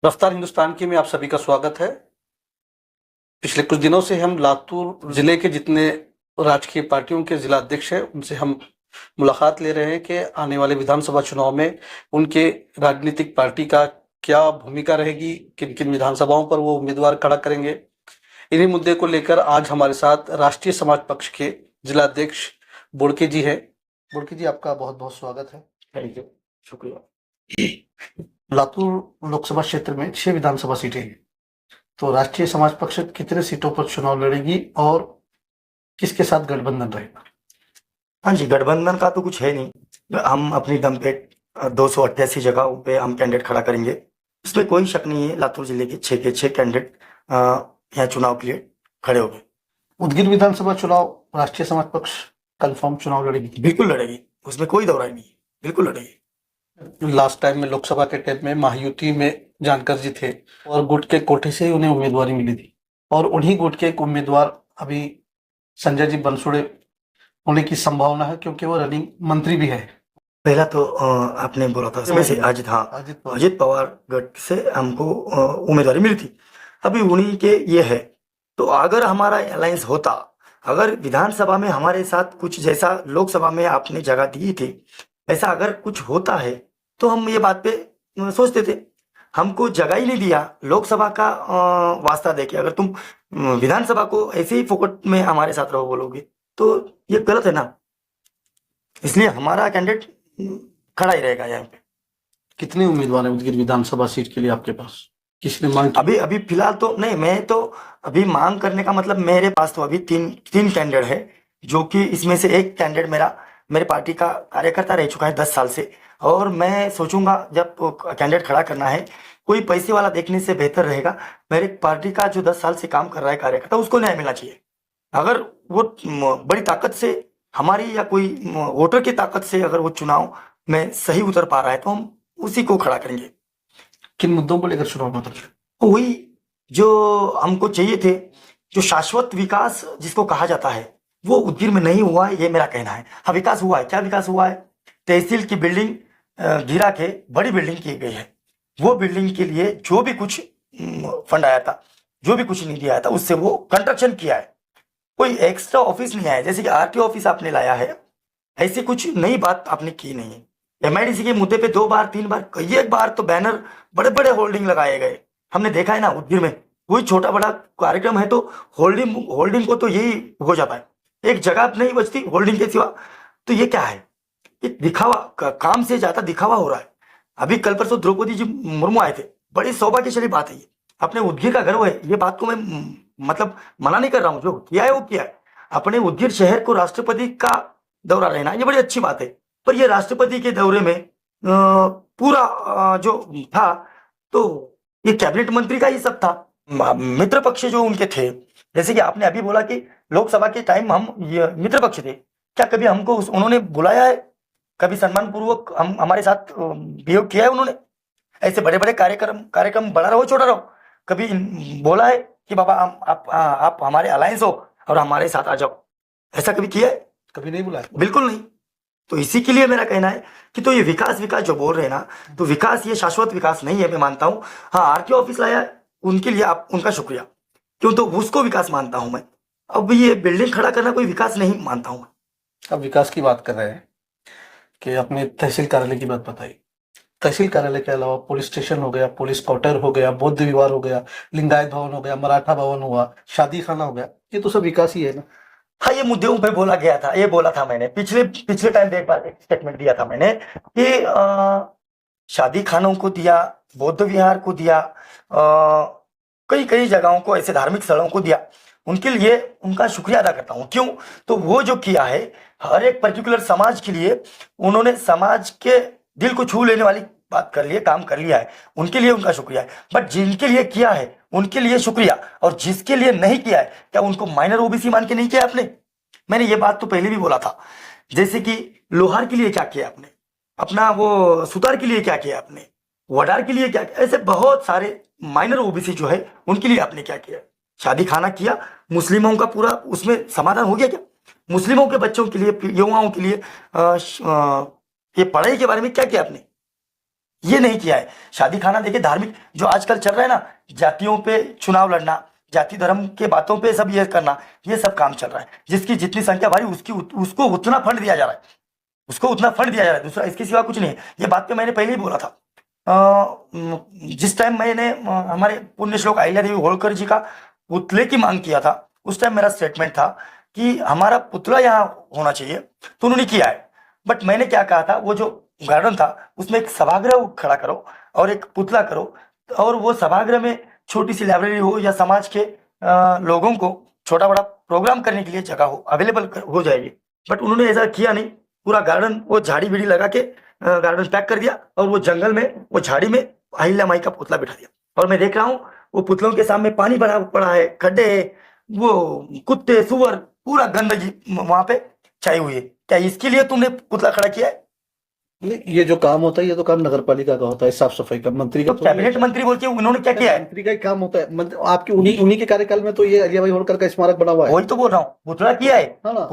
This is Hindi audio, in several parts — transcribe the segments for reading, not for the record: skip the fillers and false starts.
रफ्तार हिंदुस्तान की में आप सभी का स्वागत है। पिछले कुछ दिनों से हम लातूर जिले के जितने राजकीय पार्टियों के जिला अध्यक्ष हैं उनसे हम मुलाकात ले रहे हैं कि आने वाले विधानसभा चुनाव में उनके राजनीतिक पार्टी का क्या भूमिका रहेगी, किन किन विधानसभाओं पर वो उम्मीदवार खड़ा करेंगे। इन्हीं मुद्दे को लेकर आज हमारे साथ राष्ट्रीय समाज पक्ष के जिला अध्यक्ष बुड़के जी हैं। बुड़के जी, आपका बहुत बहुत स्वागत है। थैंक यू, शुक्रिया। लातूर लोकसभा क्षेत्र में 6 विधानसभा सीटें हैं, तो राष्ट्रीय समाज पक्ष कितने सीटों पर चुनाव लड़ेगी और किसके साथ गठबंधन रहेगा? हाँ जी, गठबंधन का तो कुछ है नहीं। हम अपनी दम पे 288 जगहों पे हम कैंडिडेट खड़ा करेंगे। इसमें कोई शक नहीं है। लातूर जिले के 6 के 6 कैंडिडेट यहाँ चुनाव के लिए खड़े हो गए। उदगीर विधानसभा चुनाव राष्ट्रीय समाज पक्ष कंफर्म चुनाव लड़ेगी? बिल्कुल लड़ेगी, उसमें कोई दौराई नहीं है, बिल्कुल लड़ेगी। लास्ट टाइम में लोकसभा के टाइम में महायुति में जानकर जी थे और गुट के कोटे से ही उन्हें उम्मीदवारी मिली थी, और उन्हीं गुट के एक उम्मीदवार अभी संजय जी बनसोड़े होने की संभावना है, क्योंकि वो रनिंग मंत्री भी है। पहला तो आपने बोला था उसमें से अजित अजित पवार गट से हमको उम्मीदवारी मिली थी, अभी उन्हीं के ये है। तो अगर हमारा अलायंस होता, अगर विधानसभा में हमारे साथ कुछ जैसा लोकसभा में आपने जगह दी थी ऐसा अगर कुछ होता है तो हम ये बात पे सोचते थे। हमको जगह ही नहीं दिया लोकसभा का वास्ता देके। अगर तुम विधानसभा को ऐसे ही फोकट में हमारे साथ रहो बोलोगे तो ये गलत है ना। इसलिए हमारा कैंडिडेट खड़ा ही रहेगा यहाँ पे। कितने उम्मीदवार हैं उदगीर विधानसभा सीट के लिए आपके पास? किसने मांग की? अभी फिलहाल तो नहीं, मैं तो अभी मांग करने का मतलब मेरे पास तो अभी तीन कैंडिडेट है, जो कि इसमें से एक कैंडिडेट मेरे पार्टी का कार्यकर्ता रह चुका है 10 साल से। और मैं सोचूंगा जब कैंडिडेट खड़ा करना है कोई पैसे वाला देखने से बेहतर रहेगा मेरे पार्टी का जो 10 साल से काम कर रहा है कार्यकर्ता, उसको न्याय मिलना चाहिए। अगर वो बड़ी ताकत से हमारी या कोई वोटर की ताकत से अगर वो चुनाव में सही उतर पा रहा है तो हम उसी को खड़ा करेंगे। किन मुद्दों को लेकर चुनाव में उतरे? वही जो हमको चाहिए थे, जो शाश्वत विकास जिसको कहा जाता है वो उदगीर में नहीं हुआ है, ये मेरा कहना है। हाँ, विकास हुआ है। क्या विकास हुआ है? तहसील की बिल्डिंग गिरा के बड़ी बिल्डिंग की गई है। वो बिल्डिंग के लिए जो भी कुछ फंड आया था, जो भी कुछ निधि आया था, उससे वो कंस्ट्रक्शन किया है। कोई एक्स्ट्रा ऑफिस नहीं आया, जैसे कि आरटीओ ऑफिस आपने लाया है, ऐसी कुछ नई बात आपने की नहीं है। एमआईडीसी के मुद्दे पे 2 बार 3 बार, कई एक बार तो बैनर बड़े बड़े होल्डिंग लगाए गए, हमने देखा है ना उदगीर में। कोई छोटा बड़ा कार्यक्रम है तो होल्डिंग को तो यही हो जाता है, एक जगह नहीं बचती होल्डिंग के सिवा। तो ये क्या है? ये दिखावा, काम से ज्यादा दिखावा हो रहा है। अभी कल परसों द्रौपदी जी मुर्मू आए थे, बड़ी सौभाग्यशाली बात है ये। अपने उदगीर का गर्व है, ये बात को मैं मतलब मना नहीं कर रहा हूँ, जो किया है वो किया है। अपने उदगीर शहर को राष्ट्रपति का दौरा रहना ये बड़ी अच्छी बात है। पर ये राष्ट्रपति के दौरे में पूरा जो था तो ये कैबिनेट मंत्री का ही सब था। मित्र पक्ष जो उनके थे, जैसे कि आपने अभी बोला कि लोकसभा के टाइम हम ये मित्र पक्ष थे, क्या कभी हमको उन्होंने बुलाया है? कभी सम्मान पूर्वक हम हमारे साथ बिहेव किया है उन्होंने? ऐसे बड़े बड़े कार्यक्रम बड़ा रहो छोटा रहो, कभी बोला है कि बाबा आप हमारे अलायंस हो और हमारे साथ आ जाओ? ऐसा कभी किया है? कभी नहीं बुलाया, बिल्कुल नहीं। तो इसी के लिए मेरा कहना है कि तो ये विकास जो बोल रहे हैं ना, तो विकास ये शाश्वत विकास नहीं है, मैं मानता हूँ। हाँ, आरटीओ ऑफिस लाया उनके लिए आप उनका शुक्रिया, क्यों तो उसको विकास मानता हूं मैं। अब ये बिल्डिंग खड़ा करना कोई विकास नहीं मानता हूं मैं। अब विकास की बात कर रहे हैं कि अपने तहसील कार्यालय की बात बताई। तहसील कार्यालय के अलावा पुलिस स्टेशन हो गया, पुलिस क्वार्टर हो गया, बौद्ध विहार हो गया, लिंगायत भवन हो गया, मराठा भवन हुआ, शादी खाना हो गया, ये तो सब विकास ही है ना। हाँ, ये मुद्दों पे बोला गया था, ये बोला था मैंने पिछले टाइम पे एक बार एक स्टेटमेंट दिया था मैंने कि शादी खानों को दिया, बौद्ध विहार को दिया, कई जगहों को, ऐसे धार्मिक स्थलों को दिया। उनके लिए उनका शुक्रिया अदा करता हूँ। क्यों? तो वो जो किया है हर एक पर्टिकुलर समाज के लिए, उन्होंने समाज के दिल को छू लेने वाली बात कर ली है, काम कर लिया है, उनके लिए उनका शुक्रिया है। बट जिनके लिए किया है उनके लिए शुक्रिया, और जिसके लिए नहीं किया है, क्या उनको माइनर ओबीसी मान के नहीं किया आपने? मैंने ये बात तो पहले भी बोला था। जैसे कि लोहार के लिए क्या किया आपने, अपना वो सुतार के लिए क्या किया आपने, वडार के लिए क्या किया, ऐसे बहुत सारे माइनर ओबीसी जो है उनके लिए आपने क्या किया? शादी खाना किया, मुस्लिमों का पूरा उसमें समाधान हो गया क्या? मुस्लिमों के बच्चों के लिए, युवाओं के लिए ये पढ़ाई के बारे में क्या किया आपने? ये नहीं किया है। शादी खाना देखिए, धार्मिक जो आजकल चल रहा है ना, जातियों पे चुनाव लड़ना, जाति धर्म के बातों पे सब ये करना, ये सब काम चल रहा है। जिसकी जितनी संख्या भारी उसको उतना फंड दिया जा रहा है, उसको उतना फंड दिया जा रहा है, दूसरा इसके सिवा कुछ नहीं है। ये बात पे मैंने पहले ही बोला था। जिस टाइम मैंने हमारे पुण्य श्लोक अहिल्या देवी होलकर जी का पुतले की मांग किया था, उस टाइम मेरा स्टेटमेंट था कि हमारा पुतला यहाँ होना चाहिए, तो उन्होंने किया है। बट मैंने क्या कहा था, वो जो गार्डन था उसमें एक सभागृह खड़ा करो और एक पुतला करो, और वो सभागृह में छोटी सी लाइब्रेरी हो या समाज के लोगों को छोटा बड़ा प्रोग्राम करने के लिए जगह हो, अवेलेबल हो जाएगी। बट उन्होंने ऐसा किया नहीं। पूरा गार्डन वो झाड़ी बीड़ी लगा के गार्डन पैक कर दिया, और वो जंगल में वो झाड़ी में अहिल्या माई का पुतला बिठा दिया। और मैं देख रहा हूँ वो पुतलों के सामने पानी भरा पड़ा है, खड्डे है, वो कुत्ते सुअर, पूरा गंदगी वहां पे छाई हुई है। क्या इसके लिए तुमने पुतला खड़ा किया है? नहीं, ये जो काम होता है ये तो काम नगर पालिका का होता है, साफ सफाई का। मंत्री का तो कैबिनेट मंत्री बोल के उन्होंने क्या किया है? मंत्री का ही काम होता है। आपके उन्हीं के कार्यकाल में तो ये अहिल्या भाई होलकर का स्मारक बना हुआ है। वही तो बोल रहा हूँ, पुतला किया है। हाँ ना।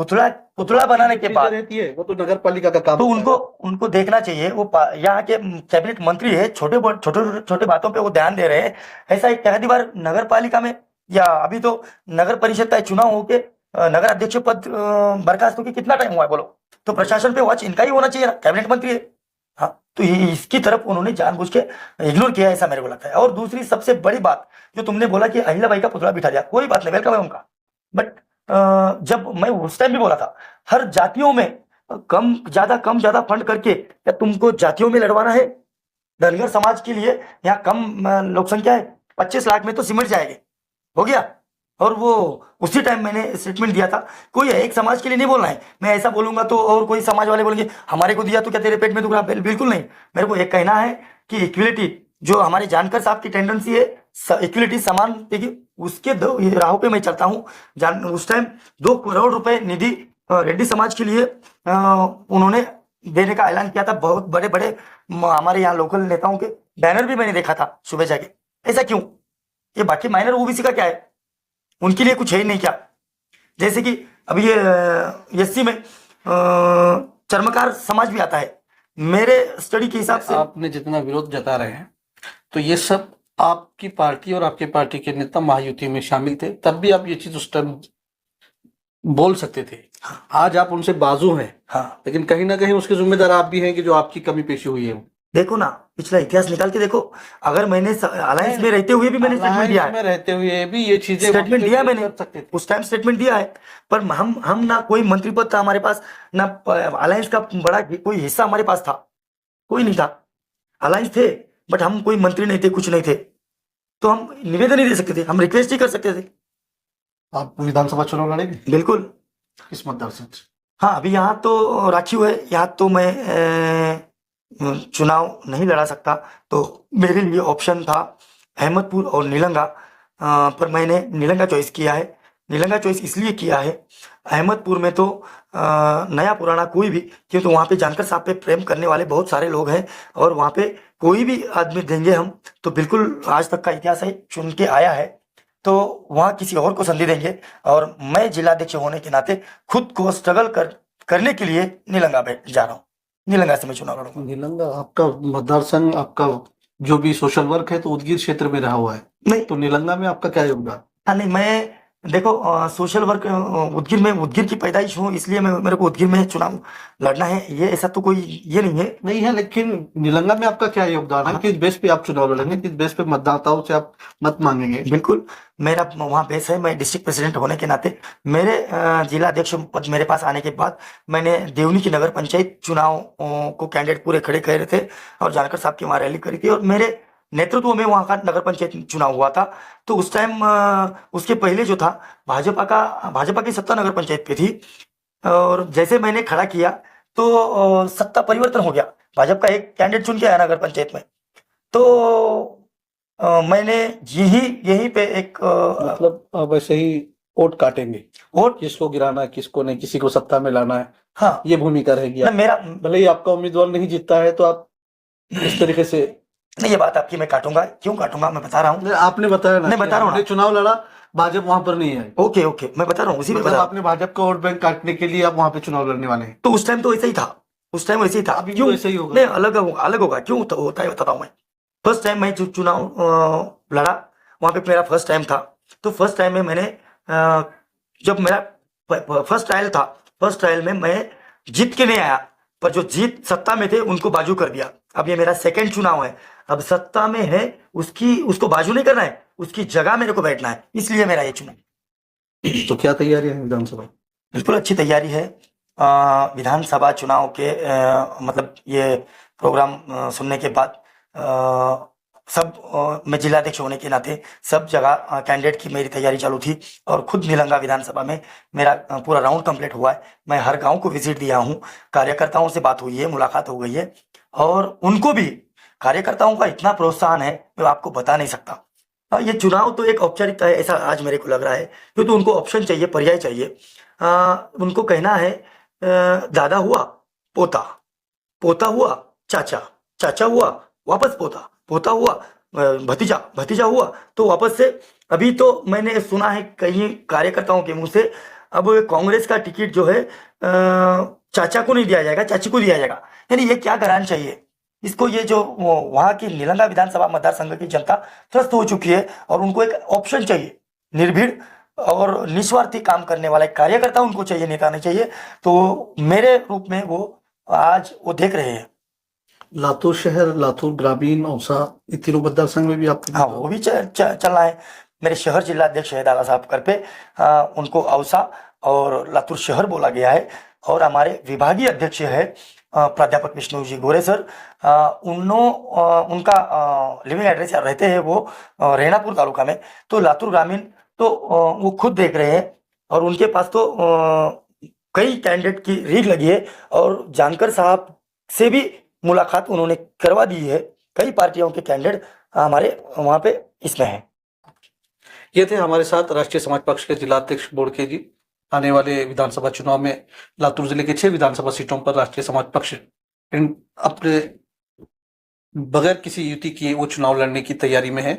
पुतला बनाने के बाद रहती है, वो तो नगर पालिका का काम तो होता है। उनको देखना चाहिए। वो यहाँ के कैबिनेट मंत्री है, छोटे बातों पे वो ध्यान दे रहे हैं। ऐसा एक पहली बार नगर पालिका में, या अभी तो नगर परिषद का चुनाव होके नगर अध्यक्ष पद बर्खास्त होके कितना टाइम हुआ है बोलो? तो प्रशासन पे वॉच इनका ही होना चाहिए ना, कैबिनेट मंत्री है। हाँ, तो इसकी तरफ उन्होंने जानबूझ के इग्नोर किया, ऐसा मेरे को लगता है। और दूसरी सबसे बड़ी बात जो तुमने बोला कि अहिल्या बाई का पुतला बिठा दिया, कोई बात नहीं, वेलकम है उनका। बट जब मैं उस टाइम भी बोला था, हर जातियों में कम ज्यादा फंड करके, क्या तुमको जातियों में लड़वाना है? धनगर समाज के लिए यहाँ कम लोक संख्या है, 25 लाख में तो सिमट जाएंगे, हो गया। और वो उसी टाइम मैंने स्टेटमेंट दिया था, कोई एक समाज के लिए नहीं बोलना है। मैं ऐसा बोलूंगा तो और कोई समाज वाले बोलेंगे हमारे को दिया तो क्या तेरे पेट में दुख रहा? बिल्कुल नहीं। मेरे को एक कहना है कि इक्विलिटी जो हमारे जानकर साहब की टेंडेंसी है, इक्विलिटी समान, देखिए उसके राहों पे मैं चलता हूँ। उस टाइम 2 करोड़ रुपए निधि रेड्डी समाज के लिए उन्होंने देने का ऐलान किया था। बहुत बड़े बड़े हमारे यहाँ लोकल नेताओं के बैनर भी मैंने देखा था सुबह जाके। ऐसा क्यों? ये बाकी माइनर ओबीसी का क्या है? उनके लिए कुछ है ही नहीं क्या? जैसे कि अभी ये एससी में चर्मकार समाज भी आता है। मेरे स्टडी के हिसाब से आपने जितना विरोध जता रहे हैं, तो ये सब आपकी पार्टी और आपके पार्टी के नेता महायुति में शामिल थे, तब भी आप ये चीज उस टाइम बोल सकते थे। आज आप उनसे बाजू हैं, हाँ, लेकिन कहीं ना कहीं उसके जिम्मेदार आप भी हैं कि जो आपकी कमी पेशी हुई है। देखो ना, पिछला इतिहास निकाल के देखो। अगर मैंने अलायंस में रहते हुए भी मैंने स्टेटमेंट दिया है, में रहते हुए भी ये चीजें स्टेटमेंट दिया मैंने, कर सकते थे। उस टाइम स्टेटमेंट दिया है। पर हम ना कोई मंत्री पद था हमारे पास, ना अलायंस का बड़ा कोई हिस्सा हमारे पास था, कोई नहीं था। अलायंस थे बट हम कोई मंत्री नहीं थे, कुछ नहीं थे, तो हम निवेदन ही दे सकते थे, हम रिक्वेस्ट ही कर सकते थे। आप विधानसभा चुनाव लड़ेंगे? बिल्कुल। किस मतदार से? हाँ, अभी यहाँ तो राखी है, यहाँ तो मैं चुनाव नहीं लड़ा सकता। तो मेरे लिए ऑप्शन था अहमदपुर और नीलंगा, पर मैंने नीलंगा चॉइस किया है। नीलंगा चॉइस इसलिए किया है, अहमदपुर में तो नया पुराना कोई भी, क्योंकि वहाँ पे जानकर साहब पे प्रेम करने वाले बहुत सारे लोग हैं, और वहाँ पे कोई भी आदमी देंगे हम तो बिल्कुल आज तक का इतिहास है, चुन के आया है, तो वहाँ किसी और को संधि देंगे। और मैं जिलाध्यक्ष होने के नाते खुद को स्ट्रगल करने के लिए नीलंगा पे जा रहा हूँ। नीलंगा से मैं चुनाव लड़ूंगा। नीलंगा आपका मतदार संघ, आपका जो भी सोशल वर्क है तो उदगीर क्षेत्र में रहा हुआ है, नहीं तो नीलंगा में आपका क्या योगदान? हाँ, नहीं, मैं देखो सोशल वर्क उदगीर की पैदाइश हूँ, इसलिए मेरे को उदगीर में चुनाव लड़ना है। ये ऐसा तो कोई ये नहीं है, लेकिन नीलंगा में आपका क्या योगदान है? किस बेस पे आप चुनाव लड़ेंगे? किस बेस पे मतदाताओं से आप मत मांगेंगे? बिल्कुल, मेरा वहाँ बेस है। मैं डिस्ट्रिक्ट प्रेसिडेंट होने के नाते मेरे जिला अध्यक्ष पद मेरे पास आने के बाद मैंने देवनी की नगर पंचायत चुनाव को कैंडिडेट पूरे खड़े करे थे, और जानकर साहब की वहाँ रैली करी थी, और मेरे नेतृत्व में वहाँ का नगर पंचायत चुनाव हुआ था। तो उस टाइम उसके पहले जो था भाजपा की सत्ता नगर पंचायत पे थी, और जैसे मैंने खड़ा किया तो सत्ता परिवर्तन हो गया, भाजपा का एक कैंडिडेट चुन के आया नगर पंचायत में। तो मैंने यही पे एक मतलब आप ऐसे ही वोट काटेंगे, वोट किसको गिराना है किसको नहीं, किसी को सत्ता में लाना है, हाँ, ये भूमिका रहेगी। ना मेरा भले ही आपका उम्मीदवार नहीं जीतता है तो आप इस तरीके से नहीं, ये बात आपकी मैं काटूंगा। क्यों काटूंगा मैं बता रहा हूँ। आपने बताया ना, नहीं, बता रहा हूँ ना। चुनाव लड़ा, भाजपा वहां पर नहीं है। ओके, मैं बता रहा हूँ, उसी में बता रहा हूँ। आपने भाजपा का वोट बैंक काटने के लिए आप वहां पे चुनाव लड़ने वाले हैं। तो उस टाइम तो ऐसा ही था, उस टाइम वैसे ही था। अभी भी क्यों? वैसे ही होगा। नहीं, अलग होगा। क्यों होता है बताता हूँ मैं। फर्स्ट टाइम मैं जो चुनाव लड़ा, वहां पे मेरा फर्स्ट टाइम था। तो फर्स्ट टाइम में मैंने जब मेरा फर्स्ट ट्रायल था, फर्स्ट ट्रायल में मैं जीत के नहीं आया, पर जो जीत सत्ता में थे उनको बाजू कर दिया। अब ये मेरा सेकंड चुनाव है। अब सत्ता में है, उसको बाजू नहीं करना है, उसकी जगह मेरे को बैठना है, इसलिए मेरा ये चुनाव। तो क्या तैयारी है विधानसभा? बिल्कुल अच्छी तैयारी है। विधानसभा चुनाव के मतलब ये प्रोग्राम सुनने के बाद मैं जिलाध्यक्ष होने के नाते सब जगह कैंडिडेट की मेरी तैयारी चालू थी, और खुद निलंगा विधानसभा में मेरा पूरा राउंड कंप्लीट हुआ है। मैं हर गांव को विजिट दिया हूं, कार्यकर्ताओं से बात हुई है, मुलाकात हो गई है, और उनको भी कार्यकर्ताओं का इतना प्रोत्साहन है मैं आपको बता नहीं सकता। ये चुनाव तो एक औपचारिकता है, ऐसा आज मेरे को लग रहा है, क्योंकि उनको ऑप्शन चाहिए, पर्याय चाहिए। उनको कहना है दादा हुआ पोता, पोता हुआ चाचा, चाचा हुआ वापस पोता, पोता हुआ भतीजा, भतीजा हुआ तो वापस से। अभी तो मैंने सुना है कई कार्यकर्ताओं के मुंह से, अब कांग्रेस का टिकट जो है चाचा को नहीं दिया जाएगा, चाची को दिया जाएगा। यानी ये क्या कराना चाहिए इसको? ये जो वहां की निलंगा विधानसभा मतदार संघ की जनता त्रस्त हो चुकी है, और उनको एक ऑप्शन चाहिए, निर्भीड और निस्वार्थी काम करने वाला एक कार्यकर्ता उनको चाहिए, नेता नहीं चाहिए। तो मेरे रूप में वो आज वो देख रहे हैं। लातूर शहर, लातूर ग्रामीण, औसा, ये तीनों मतदार संघ में भी आपको? हाँ, वो भी चलना है। मेरे शहर जिलाध्यक्ष है दादा साहब कर पे, उनको औसा और लातूर शहर बोला गया है। और हमारे विभागीय अध्यक्ष है प्राध्यापक विष्णु जी गोरे सर, उनका लिविंग एड्रेस रहते हैं वो रेणापुर तालुका में। तो लातूर ग्रामीण तो वो खुद देख रहे हैं, और उनके पास तो कई कैंडिडेट की रीख लगी है, और जानकर साहब से भी मुलाकात उन्होंने करवा दी है। कई पार्टियों के कैंडिडेट हमारे वहां पे इसमें हैं। ये थे हमारे साथ राष्ट्रीय समाज पक्ष के जिलाध्यक्ष बोड़के जी। आने वाले विधानसभा चुनाव में लातूर जिले के 6 विधानसभा सीटों पर राष्ट्रीय समाज पक्ष अपने बगैर किसी युति किए वो चुनाव लड़ने की तैयारी में है।